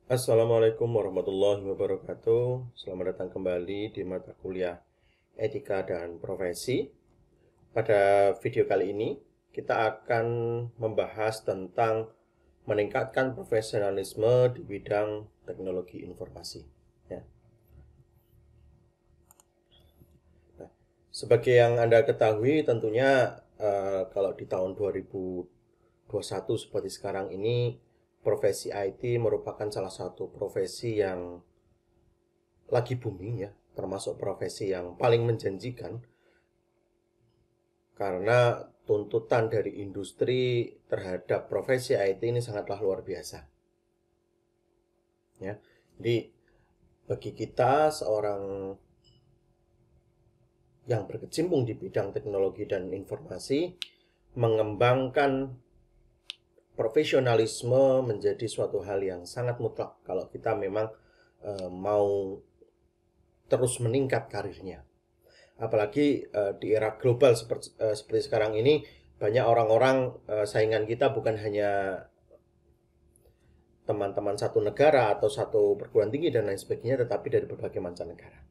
Assalamualaikum warahmatullahi wabarakatuh. Selamat datang kembali di mata kuliah Etika dan Profesi. Pada video kali ini, kita akan membahas tentang meningkatkan profesionalisme di bidang teknologi informasi. Ya. Nah, sebagai yang Anda ketahui, tentunya kalau di tahun 2021 seperti sekarang ini, profesi IT merupakan salah satu profesi yang lagi booming ya, termasuk profesi yang paling menjanjikan karena tuntutan dari industri terhadap profesi IT ini sangatlah luar biasa. Ya, jadi bagi kita seorang yang berkecimpung di bidang teknologi dan informasi, mengembangkan profesionalisme menjadi suatu hal yang sangat mutlak kalau kita memang mau terus meningkat karirnya. Apalagi di era global seperti sekarang ini, banyak orang-orang saingan kita bukan hanya teman-teman satu negara atau satu perguruan tinggi dan lain sebagainya, tetapi dari berbagai mancanegara.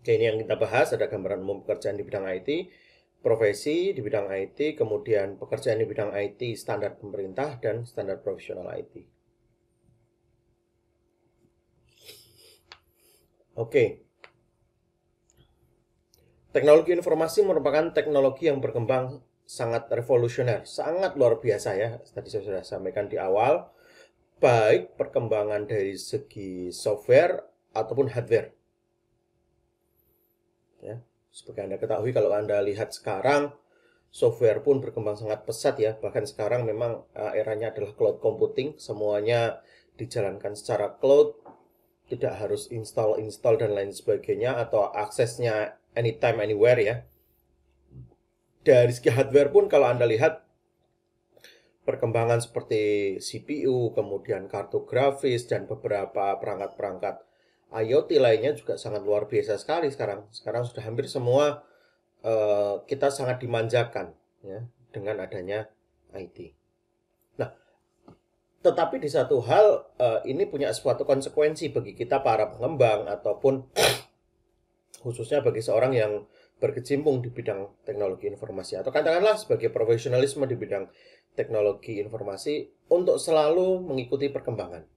Oke, ini yang kita bahas, ada gambaran umum pekerjaan di bidang IT, profesi di bidang IT, kemudian pekerjaan di bidang IT standar pemerintah dan standar profesional IT. Oke, teknologi informasi merupakan teknologi yang berkembang sangat revolusioner, sangat luar biasa ya. Tadi saya sudah sampaikan di awal, baik perkembangan dari segi software ataupun hardware. Ya, seperti Anda ketahui, kalau Anda lihat sekarang, software pun berkembang sangat pesat ya. Bahkan sekarang memang eranya adalah cloud computing, semuanya dijalankan secara cloud, tidak harus install dan lain sebagainya, atau aksesnya anytime anywhere ya. Dari segi hardware pun kalau Anda lihat perkembangan seperti CPU, kemudian kartu grafis dan beberapa perangkat-perangkat IoT lainnya juga sangat luar biasa sekali sekarang. Sekarang sudah hampir semua kita sangat dimanjakan ya dengan adanya IT. Nah, tetapi di satu hal ini punya suatu konsekuensi bagi kita para pengembang ataupun khususnya bagi seorang yang berkecimpung di bidang teknologi informasi atau katakanlah sebagai profesionalisme di bidang teknologi informasi untuk selalu mengikuti perkembangan.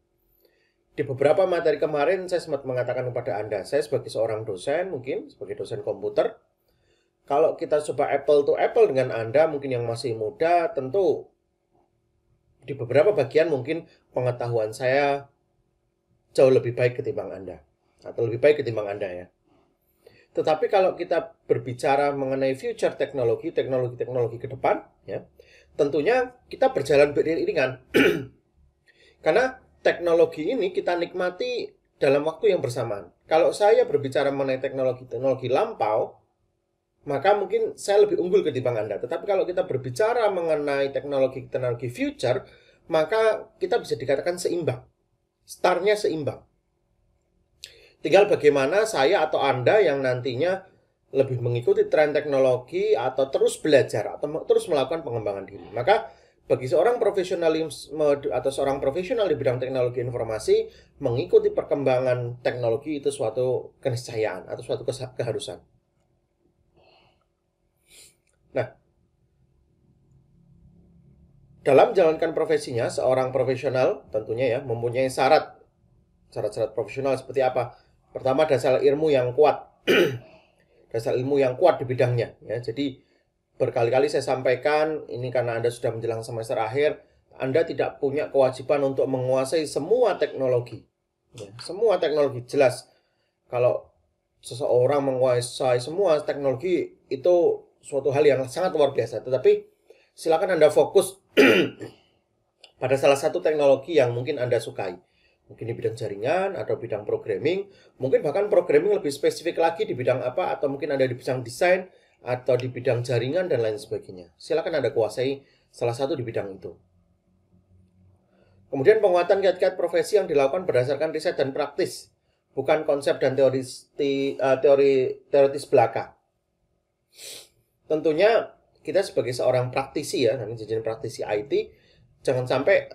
Di beberapa materi kemarin saya sempat mengatakan kepada Anda, saya sebagai seorang dosen, mungkin sebagai dosen komputer, kalau kita coba apple to apple dengan Anda mungkin yang masih muda, tentu di beberapa bagian mungkin pengetahuan saya jauh lebih baik ketimbang Anda atau lebih baik ketimbang Anda ya. Tetapi kalau kita berbicara mengenai future teknologi ke depan, ya, tentunya kita berjalan beriringan. Karena teknologi ini kita nikmati dalam waktu yang bersamaan. Kalau saya berbicara mengenai teknologi lampau, maka mungkin saya lebih unggul ketimbang Anda. Tetapi kalau kita berbicara mengenai teknologi future, maka kita bisa dikatakan seimbang. Startnya seimbang. Tinggal bagaimana saya atau Anda yang nantinya lebih mengikuti tren teknologi atau terus belajar atau terus melakukan pengembangan diri. Maka bagi seorang profesionalisme atau seorang profesional di bidang teknologi informasi, mengikuti perkembangan teknologi itu suatu keniscayaan atau suatu keharusan. Nah, dalam menjalankan profesinya, seorang profesional tentunya ya mempunyai syarat-syarat profesional seperti apa? Pertama, dasar ilmu yang kuat. Dasar ilmu yang kuat di bidangnya ya. Jadi berkali-kali saya sampaikan, ini karena Anda sudah menjelang semester akhir, Anda tidak punya kewajiban untuk menguasai semua teknologi. Ya, semua teknologi jelas. Kalau seseorang menguasai semua teknologi itu suatu hal yang sangat luar biasa. Tetapi silakan Anda fokus pada salah satu teknologi yang mungkin Anda sukai. Mungkin di bidang jaringan atau bidang programming, mungkin bahkan programming lebih spesifik lagi di bidang apa, atau mungkin ada di bidang desain atau di bidang jaringan dan lain sebagainya. Silakan Anda kuasai salah satu di bidang itu. Kemudian penguatan kiat-kiat profesi yang dilakukan berdasarkan riset dan praktis, bukan konsep dan teoritis belaka. Tentunya kita sebagai seorang praktisi ya, nanti jadi praktisi IT, Jangan sampai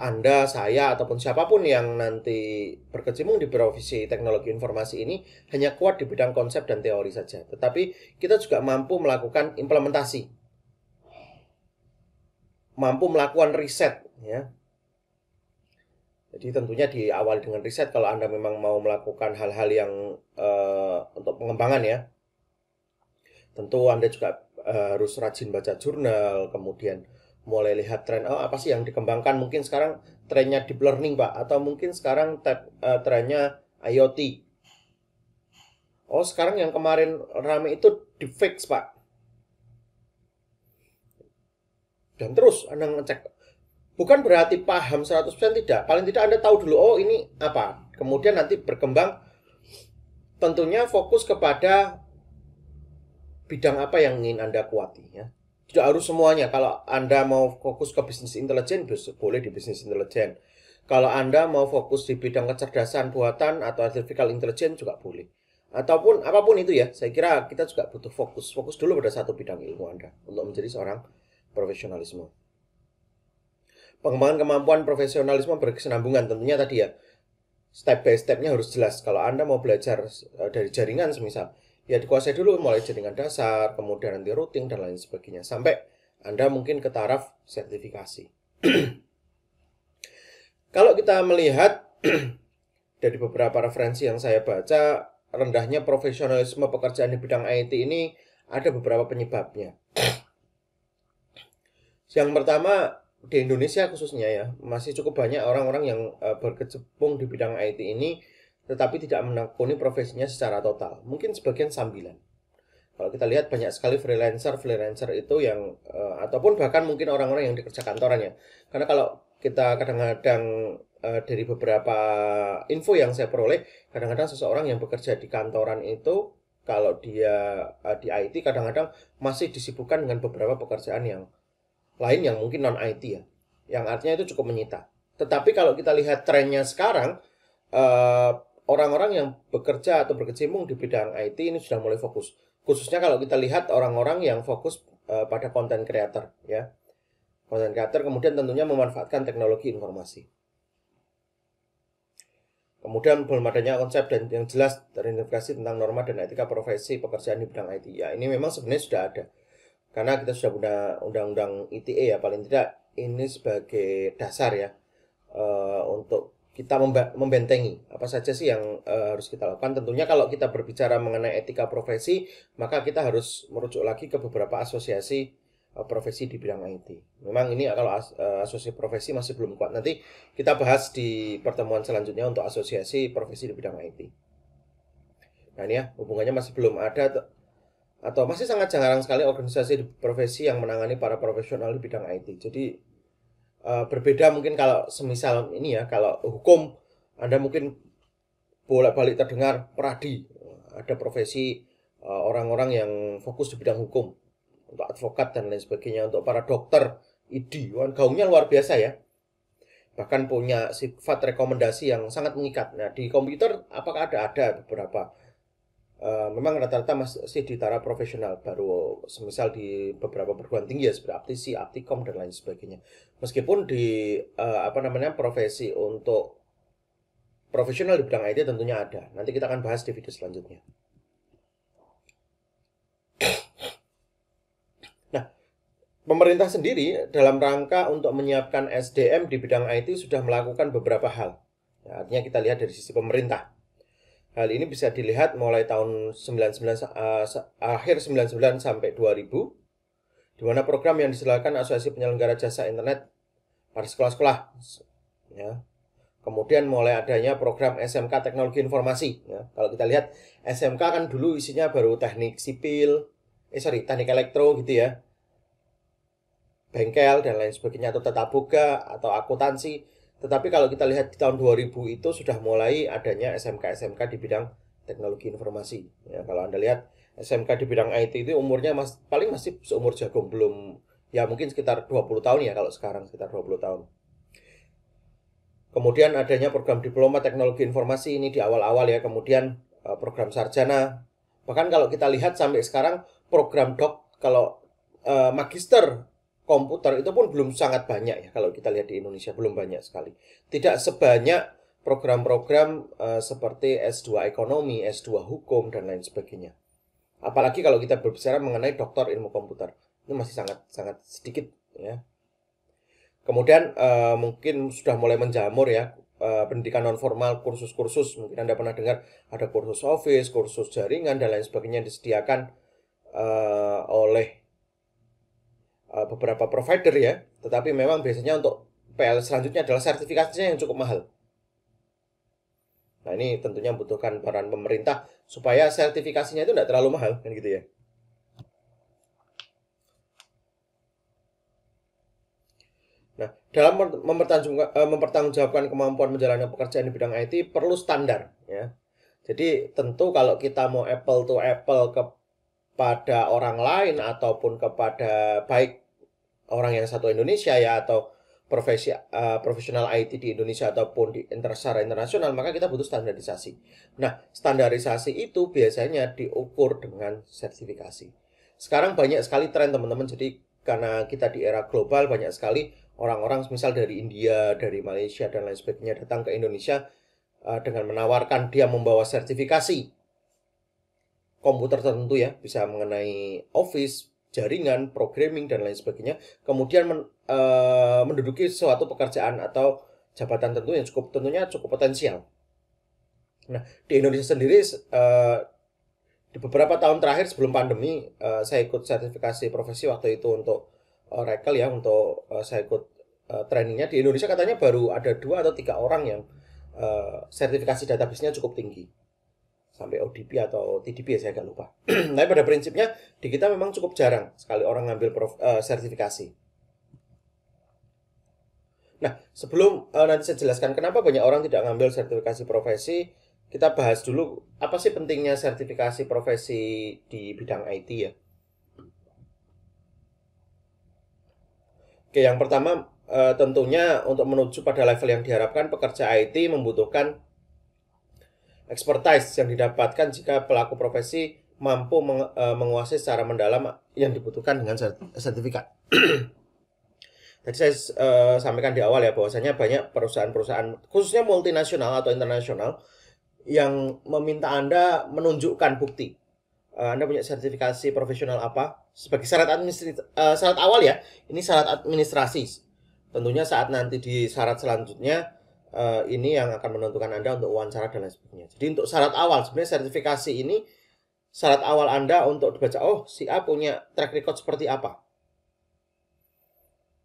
Anda, saya, ataupun siapapun yang nanti berkecimpung di profesi teknologi informasi ini hanya kuat di bidang konsep dan teori saja. Tetapi kita juga mampu melakukan implementasi, mampu melakukan riset, ya. Jadi tentunya diawali dengan riset kalau Anda memang mau melakukan hal-hal yang untuk pengembangan, ya. Tentu Anda juga harus rajin baca jurnal, kemudian mulai lihat tren, oh apa sih yang dikembangkan, mungkin sekarang trennya deep learning Pak, atau mungkin sekarang trennya IoT. Oh sekarang yang kemarin rame itu deepfakes Pak. Dan terus Anda ngecek. Bukan berarti paham 100% tidak, paling tidak Anda tahu dulu, oh ini apa. Kemudian nanti berkembang, tentunya fokus kepada bidang apa yang ingin Anda kuati, ya. Tidak harus semuanya. Kalau Anda mau fokus ke bisnis intelijen, boleh di bisnis intelijen. Kalau Anda mau fokus di bidang kecerdasan buatan atau artificial intelligence juga boleh. Ataupun apapun itu, ya, saya kira kita juga butuh fokus. Fokus dulu pada satu bidang ilmu Anda untuk menjadi seorang profesionalisme. Pengembangan kemampuan profesionalisme berkesinambungan tentunya tadi, ya. Step by stepnya harus jelas. Kalau Anda mau belajar dari jaringan semisal, ya dikuasai dulu mulai jaringan dasar, kemudian nanti routing dan lain sebagainya, sampai Anda mungkin ke taraf sertifikasi. Kalau kita melihat dari beberapa referensi yang saya baca, rendahnya profesionalisme pekerjaan di bidang IT ini ada beberapa penyebabnya. Yang pertama, di Indonesia khususnya, ya, masih cukup banyak orang-orang yang berkecimpung di bidang IT ini tetapi tidak menekuni profesinya secara total. Mungkin sebagian sambilan. Kalau kita lihat banyak sekali freelancer itu yang ataupun bahkan mungkin orang-orang yang dikerja kantoran, ya. Karena kalau kita kadang-kadang dari beberapa info yang saya peroleh, kadang-kadang seseorang yang bekerja di kantoran itu kalau dia di IT kadang-kadang masih disibukkan dengan beberapa pekerjaan yang lain yang mungkin non IT, ya. Yang artinya itu cukup menyita. Tetapi kalau kita lihat trennya sekarang, orang-orang yang bekerja atau berkecimpung di bidang IT ini sudah mulai fokus. Khususnya kalau kita lihat orang-orang yang fokus pada content creator, ya. Content creator kemudian tentunya memanfaatkan teknologi informasi. Kemudian belum adanya konsep dan yang jelas terintegrasi tentang norma dan etika profesi pekerjaan di bidang IT. Ya, ini memang sebenarnya sudah ada. Karena kita sudah punya undang-undang ITE, ya, paling tidak ini sebagai dasar, ya, untuk kita membentengi apa saja sih yang harus kita lakukan. Tentunya kalau kita berbicara mengenai etika profesi, maka kita harus merujuk lagi ke beberapa asosiasi profesi di bidang IT. Memang ini kalau asosiasi profesi masih belum kuat. Nanti kita bahas di pertemuan selanjutnya untuk asosiasi profesi di bidang IT. Nah ini, ya, hubungannya masih belum ada atau masih sangat jarang sekali organisasi profesi yang menangani para profesional di bidang IT. Jadi berbeda mungkin kalau semisal ini, ya, kalau hukum Anda mungkin bolak-balik terdengar peradi, ada profesi orang-orang yang fokus di bidang hukum, untuk advokat dan lain sebagainya, untuk para dokter ID, gaungnya luar biasa, ya. Bahkan punya sifat rekomendasi yang sangat mengikat. Nah, di komputer apakah ada beberapa memang rata-rata masih di taraf profesional, baru semisal di beberapa perguruan tinggi, ya, seperti Aptisi, Aptikom dan lain sebagainya. Meskipun di profesi untuk profesional di bidang IT tentunya ada. Nanti kita akan bahas di video selanjutnya. Nah, pemerintah sendiri dalam rangka untuk menyiapkan SDM di bidang IT sudah melakukan beberapa hal. Ya, artinya kita lihat dari sisi pemerintah. Hal ini bisa dilihat mulai tahun 99 akhir 99 sampai 2000, di mana program yang diselenggarakan Asosiasi Penyelenggara Jasa Internet pada sekolah-sekolah, ya. Kemudian mulai adanya program SMK Teknologi Informasi, ya. Kalau kita lihat SMK kan dulu isinya baru teknik sipil, teknik elektro gitu, ya. Bengkel dan lain sebagainya, atau tata boga atau akuntansi. Tetapi kalau kita lihat di tahun 2000 itu sudah mulai adanya SMK-SMK di bidang teknologi informasi. Ya, kalau Anda lihat SMK di bidang IT itu umurnya paling masih seumur jagung, belum, ya, mungkin sekitar 20 tahun, ya, kalau sekarang sekitar 20 tahun. Kemudian adanya program diploma teknologi informasi ini di awal-awal, ya, kemudian program sarjana. Bahkan kalau kita lihat sampai sekarang program kalau magister komputer itu pun belum sangat banyak ya, kalau kita lihat di Indonesia belum banyak sekali. Tidak sebanyak program-program seperti S2 ekonomi, S2 hukum dan lain sebagainya. Apalagi kalau kita berbicara mengenai doktor ilmu komputer, itu masih sangat sedikit ya. Kemudian mungkin sudah mulai menjamur ya pendidikan non formal, kursus-kursus. Mungkin Anda pernah dengar ada kursus Office, kursus jaringan dan lain sebagainya yang disediakan oleh beberapa provider ya. Tetapi memang biasanya untuk PL selanjutnya adalah sertifikasinya yang cukup mahal. Nah, ini tentunya membutuhkan peran pemerintah supaya sertifikasinya itu tidak terlalu mahal kan gitu ya. Nah, dalam mempertanggungjawabkan kemampuan menjalani pekerjaan di bidang IT perlu standar ya. Jadi tentu kalau kita mau apple to apple kepada orang lain ataupun kepada baik orang yang satu Indonesia ya atau profesional IT di Indonesia ataupun di secara internasional, maka kita butuh standarisasi. Nah, standarisasi itu biasanya diukur dengan sertifikasi. Sekarang banyak sekali tren teman-teman, jadi karena kita di era global banyak sekali orang-orang misal dari India, dari Malaysia dan lain sebagainya datang ke Indonesia dengan menawarkan dia membawa sertifikasi komputer tertentu ya, bisa mengenai Office, jaringan, programming dan lain sebagainya. Kemudian menduduki suatu pekerjaan atau jabatan tentu yang tentunya cukup potensial. Nah, di Indonesia sendiri di beberapa tahun terakhir sebelum pandemi saya ikut sertifikasi profesi waktu itu untuk Oracle ya, untuk saya ikut trainingnya. Di Indonesia katanya baru ada 2 atau 3 orang yang sertifikasi database-nya cukup tinggi sampai ODP atau TDP ya, saya agak lupa. Tapi pada prinsipnya di kita memang cukup jarang sekali orang ngambil sertifikasi. Nah, sebelum nanti saya jelaskan kenapa banyak orang tidak ngambil sertifikasi profesi, kita bahas dulu apa sih pentingnya sertifikasi profesi di bidang IT ya. Oke, yang pertama tentunya untuk menuju pada level yang diharapkan, pekerja IT membutuhkan expertise yang didapatkan jika pelaku profesi mampu menguasai secara mendalam yang dibutuhkan dengan sertifikat. Tadi saya sampaikan di awal ya bahwasanya banyak perusahaan-perusahaan khususnya multinasional atau internasional yang meminta Anda menunjukkan bukti Anda punya sertifikasi profesional apa sebagai syarat syarat awal ya. Ini syarat administrasi. Tentunya saat nanti di syarat selanjutnya ini yang akan menentukan Anda untuk wawancara dan lain sebagainya. Jadi untuk syarat awal sebenarnya sertifikasi ini syarat awal Anda untuk dibaca, oh si A punya track record seperti apa.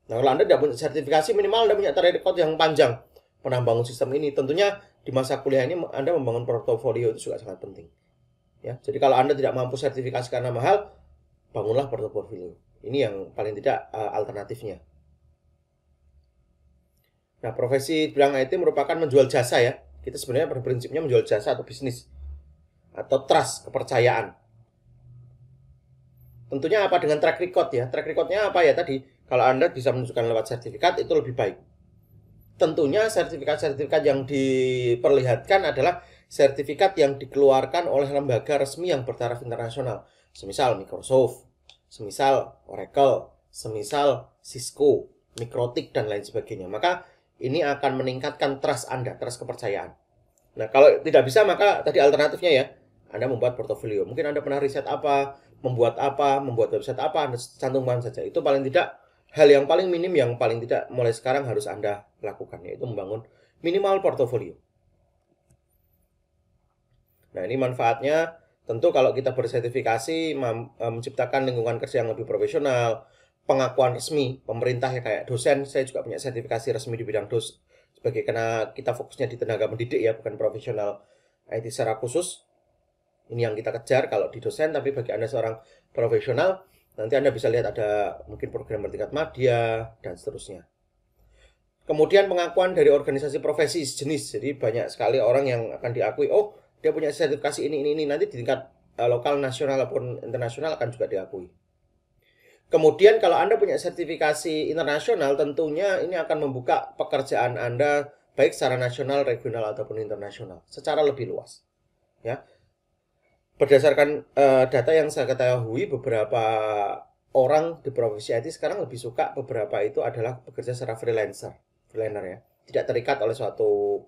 Nah, kalau Anda tidak punya sertifikasi, minimal Anda punya track record yang panjang pernah bangun sistem ini. Tentunya di masa kuliah ini Anda membangun portofolio itu juga sangat penting. Ya, jadi kalau Anda tidak mampu sertifikasi karena mahal, bangunlah portofolio. Ini yang paling tidak alternatifnya. Nah, profesi bidang IT merupakan menjual jasa ya. Kita sebenarnya pada prinsipnya menjual jasa atau bisnis atau trust, kepercayaan. Tentunya apa dengan track record ya? Track recordnya apa ya tadi? Kalau Anda bisa menunjukkan lewat sertifikat itu lebih baik. Tentunya sertifikat-sertifikat yang diperlihatkan adalah sertifikat yang dikeluarkan oleh lembaga resmi yang bertaraf internasional. Semisal Microsoft, semisal Oracle, semisal Cisco, Mikrotik dan lain sebagainya. Maka ini akan meningkatkan trust Anda, trust kepercayaan. Nah, kalau tidak bisa maka tadi alternatifnya ya, Anda membuat portofolio. Mungkin Anda pernah riset apa, membuat website apa, Anda cantumkan saja. Itu paling tidak hal yang paling minim yang paling tidak mulai sekarang harus Anda lakukan, yaitu membangun minimal portofolio. Nah, ini manfaatnya tentu kalau kita bersertifikasi menciptakan lingkungan kerja yang lebih profesional, pengakuan resmi pemerintah ya, kayak dosen, saya juga punya sertifikasi resmi di bidang sebagai karena kita fokusnya di tenaga pendidik ya, bukan profesional IT secara khusus. Ini yang kita kejar kalau di dosen, tapi bagi Anda seorang profesional, nanti Anda bisa lihat ada mungkin program bertingkat madya dan seterusnya. Kemudian pengakuan dari organisasi profesi sejenis. Jadi banyak sekali orang yang akan diakui, oh dia punya sertifikasi ini. Nanti di tingkat lokal, nasional maupun internasional akan juga diakui. Kemudian kalau Anda punya sertifikasi internasional, tentunya ini akan membuka pekerjaan Anda baik secara nasional, regional ataupun internasional secara lebih luas. Ya. Berdasarkan data yang saya ketahui, beberapa orang di profesi IT sekarang lebih suka beberapa itu adalah bekerja secara freelancer ya, tidak terikat oleh suatu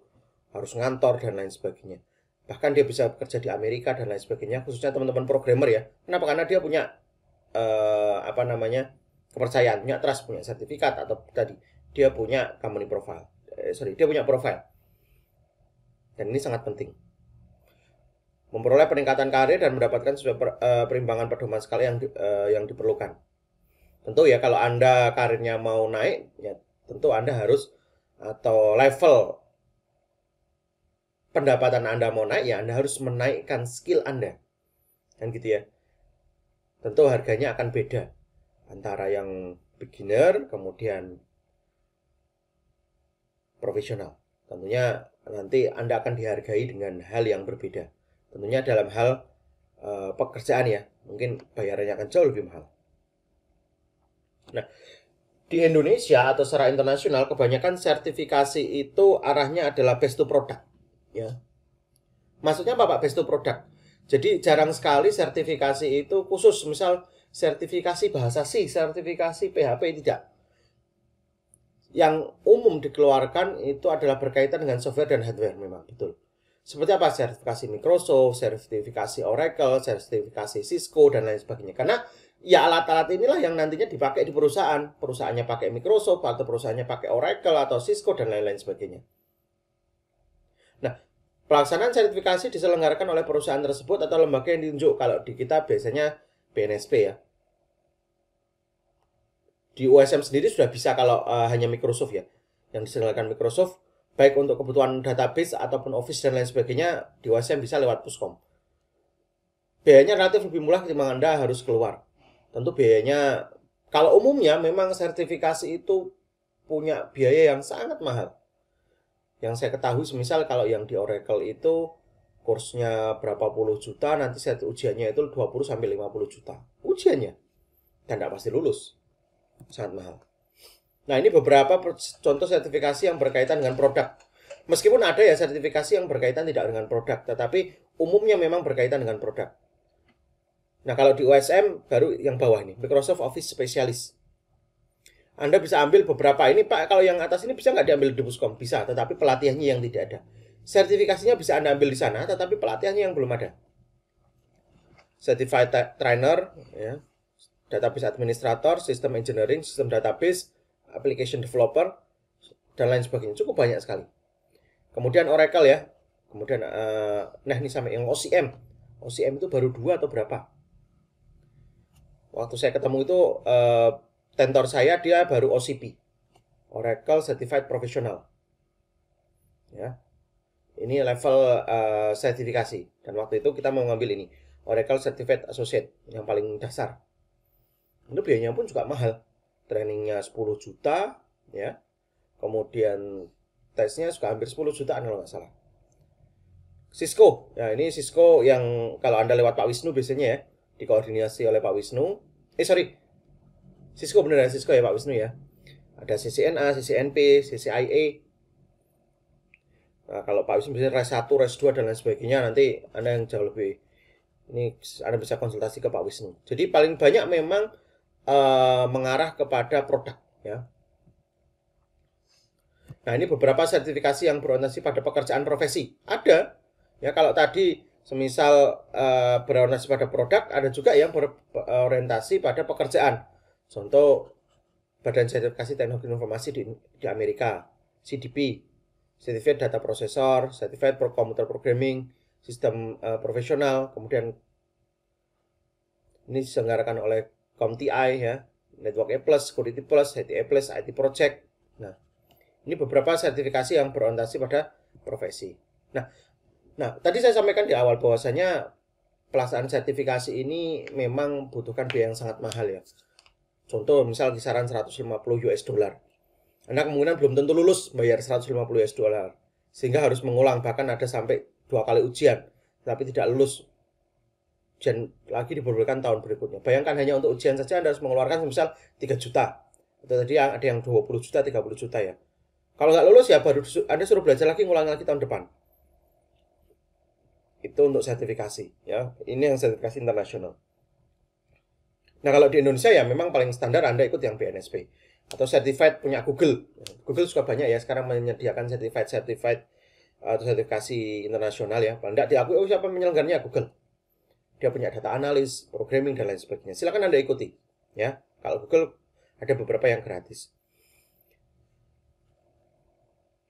harus ngantor dan lain sebagainya. Bahkan dia bisa bekerja di Amerika dan lain sebagainya, khususnya teman-teman programmer ya. Kenapa? Karena dia punya apa namanya, kepercayaan, punya trust, punya sertifikat, atau tadi dia punya company profile. Dia punya profile. Dan ini sangat penting. Memperoleh peningkatan karir dan mendapatkan perimbangan pedoman skala yang diperlukan. Tentu ya, kalau Anda karirnya mau naik, ya tentu Anda harus, atau level pendapatan Anda mau naik, ya Anda harus menaikkan skill Anda. Kan gitu ya. Tentu harganya akan beda antara yang beginner kemudian profesional. Tentunya nanti Anda akan dihargai dengan hal yang berbeda. Tentunya dalam hal pekerjaan ya, mungkin bayarannya akan jauh lebih mahal. Nah, di Indonesia atau secara internasional kebanyakan sertifikasi itu arahnya adalah best to product ya. Maksudnya apa Pak, best to product? Jadi jarang sekali sertifikasi itu khusus, misal sertifikasi bahasa C, sertifikasi PHP, tidak. Yang umum dikeluarkan itu adalah berkaitan dengan software dan hardware, memang betul. Seperti apa? Sertifikasi Microsoft, sertifikasi Oracle, sertifikasi Cisco, dan lain sebagainya. Karena ya alat-alat inilah yang nantinya dipakai di perusahaan. Perusahaannya pakai Microsoft, atau perusahaannya pakai Oracle, atau Cisco, dan lain-lain sebagainya. Nah, pelaksanaan sertifikasi diselenggarakan oleh perusahaan tersebut atau lembaga yang ditunjuk. Kalau di kita biasanya BNSP ya. Di USM sendiri sudah bisa kalau hanya Microsoft ya. Yang diselenggarakan Microsoft, baik untuk kebutuhan database ataupun Office dan lain sebagainya, di USM bisa lewat Puskom. Biayanya relatif lebih murah ketimbang Anda harus keluar. Tentu biayanya, kalau umumnya memang sertifikasi itu punya biaya yang sangat mahal. Yang saya ketahui, semisal kalau yang di Oracle itu kursnya berapa puluh juta, nanti ujiannya itu 20-50 juta. Ujiannya. Dan tidak pasti lulus. Sangat mahal. Nah, ini beberapa contoh sertifikasi yang berkaitan dengan produk. Meskipun ada ya sertifikasi yang berkaitan tidak dengan produk, tetapi umumnya memang berkaitan dengan produk. Nah, kalau di USM baru yang bawah ini, Microsoft Office Specialist. Anda bisa ambil beberapa ini, Pak. Kalau yang atas ini bisa nggak diambil di Puskom? Bisa, tetapi pelatihannya yang tidak ada. Sertifikasinya bisa Anda ambil di sana, tetapi pelatihannya yang belum ada. Certified Trainer, ya, Database Administrator, System Engineering, System Database, Application Developer, dan lain sebagainya. Cukup banyak sekali. Kemudian Oracle ya. Kemudian, nah ini sampai yang OCM. OCM itu baru 2 atau berapa? Waktu saya ketemu itu, tentor saya dia baru OCP. Oracle Certified Professional. Ya. Ini level sertifikasi. Dan waktu itu kita mau ngambil ini. Oracle Certified Associate. Yang paling dasar. Itu biayanya pun juga mahal. Trainingnya 10 juta, ya. Kemudian tesnya juga hampir 10 jutaan kalau nggak salah. Cisco, ya ini Cisco yang kalau Anda lewat Pak Wisnu biasanya ya, dikoordinasi oleh Pak Wisnu. Cisco bener ya, Cisco ya Pak Wisnu ya. Ada CCNA, CCNP, CCIA. Nah, kalau Pak Wisnu biasanya RES 1, RES 2, dan lain sebagainya, nanti Anda yang jauh lebih, ini Anda bisa konsultasi ke Pak Wisnu. Jadi paling banyak memang mengarah kepada produk ya. Nah, ini beberapa sertifikasi yang berorientasi pada pekerjaan profesi. Ada ya, kalau tadi semisal berorientasi pada produk, ada juga yang berorientasi pada pekerjaan. Contoh Badan Sertifikasi Teknologi Informasi di Amerika, CDP, Certified Data Processor, Certified Computer Programming, Sistem Profesional, kemudian ini diselenggarakan oleh CompTIA ya, Network A+, Security Plus, IT A+, IT Project. Nah, ini beberapa sertifikasi yang berorientasi pada profesi. Nah, tadi saya sampaikan di awal bahwasanya pelaksanaan sertifikasi ini memang butuhkan biaya yang sangat mahal ya. Contoh misal kisaran 150 US dollar. Anda kemungkinan belum tentu lulus bayar 150 US dollar. Sehingga harus mengulang, bahkan ada sampai 2 kali ujian. Tapi tidak lulus, ujian lagi diperbolehkan tahun berikutnya. Bayangkan hanya untuk ujian saja Anda harus mengeluarkan misal 3 juta. Atau tadi ada yang 20 juta, 30 juta ya. Kalau nggak lulus ya baru Anda suruh belajar lagi, ngulang lagi tahun depan. Itu untuk sertifikasi ya. Ini yang sertifikasi internasional. Nah, kalau di Indonesia ya memang paling standar Anda ikut yang BNSP atau certified punya Google. Google juga banyak ya sekarang menyediakan certified atau sertifikasi internasional ya. Paling tidak diakui, oh siapa penyelenggaranya Google. Dia punya data analis, programming dan lain sebagainya. Silakan Anda ikuti ya. Kalau Google ada beberapa yang gratis.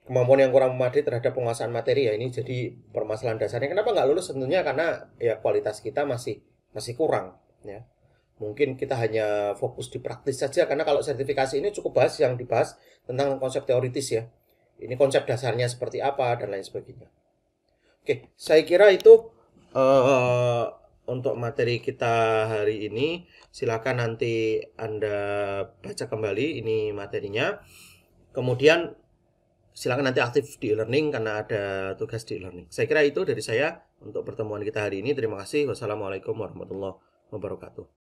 Kemampuan yang kurang memadai terhadap penguasaan materi ya, ini jadi permasalahan dasarnya. Kenapa nggak lulus? Tentunya karena ya kualitas kita masih kurang ya. Mungkin kita hanya fokus di praktis saja, karena kalau sertifikasi ini cukup bahas yang dibahas tentang konsep teoritis ya. Ini konsep dasarnya seperti apa dan lain sebagainya. Oke, saya kira itu uh, untuk materi kita hari ini. Silakan nanti Anda baca kembali ini materinya. Kemudian silakan nanti aktif di e-learning karena ada tugas di e-learning. Saya kira itu dari saya untuk pertemuan kita hari ini. Terima kasih. Wassalamualaikum warahmatullahi wabarakatuh.